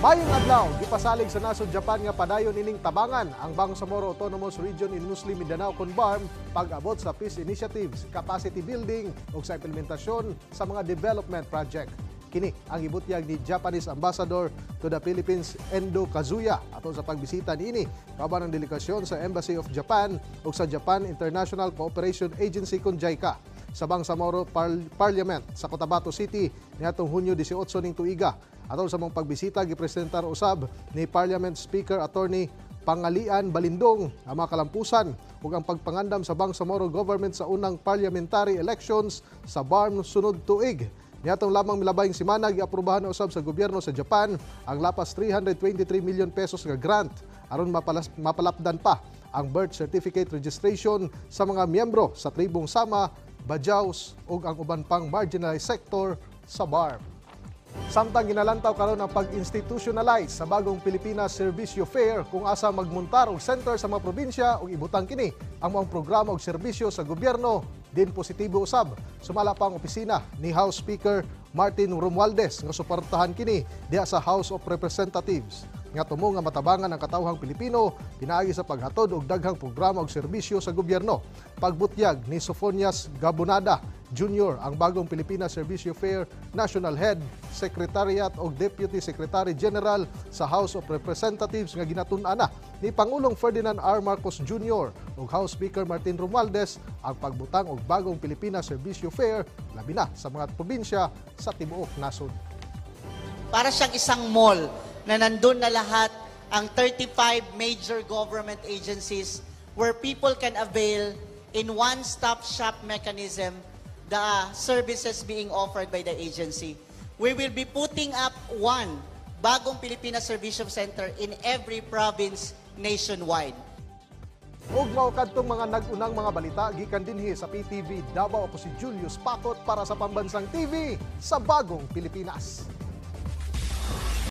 Mayong adlaw, gipasalig sa nasod Japan nga padayon ining tabangan ang Bangsamoro Autonomous Region in Muslim Mindanao kon BARM pag-abot sa peace initiatives, capacity building ug sa implementasyon sa mga development project. Kini ang ibutyag ni Japanese Ambassador to the Philippines Endo Kazuya aton sa pagbisita niini kauban ng delegasyon sa Embassy of Japan ug sa Japan International Cooperation Agency kon JICA sa Bangsamoro Parliament sa Cotabato City niadtong Hunyo 18 ning tuiga. Atol sa mong pagbisita gipresentar usab ni Parliament Speaker Attorney Pangalian Balindong ang mga kalampusan ug ang pagpangandam sa Bangsamoro government sa unang parliamentary elections sa BARM sunod tuig. Niatong lamang milabayng semana giaprubahan usab sa gobyerno sa Japan ang lapas 323 million pesos nga grant aron mapalapdan pa ang birth certificate registration sa mga miyembro sa tribong Sama, Bajaus ug ang uban pang marginalized sector sa BARM. Samtang ginalantaw karon ang pag-institutionalize sa bagong Pilipinas Servisyo Fair kung asa magmuntar og center sa mga probinsya ug ibutang kini ang mga programa ug serbisyo sa gobyerno, din positibo usab. Sumala pa ang opisina ni House Speaker Martin Romualdez nga suportahan kini diha sa House of Representatives. Nga tumo nga matabangan ang katawhang Pilipino pinaagi sa paghatod og daghang programa ug serbisyo sa gobyerno. Pagbutyag ni Sofonias Gabonada Jr. ang bagong Pilipinas Servisyo Fair National Head, Secretariat o Deputy Secretary General sa House of Representatives nga ginatun-an na ni Pangulong Ferdinand R. Marcos Jr. ug House Speaker Martin Romualdez ang pagbutang og bagong Pilipinas Servisyo Fair labi na sa mga probinsya sa tibuok nasod. Para siyang isang mall na nandun na lahat ang 35 major government agencies where people can avail in one-stop shop mechanism the services being offered by the agency. We will be putting up one bagong Pilipinas Servisyo Center in every province nationwide. Ug mao kadtong mga nag-unang mga balita gikan dinhi sa PTV Davao, ako si Julius Pakot para sa Pambansang TV sa Bagong Pilipinas.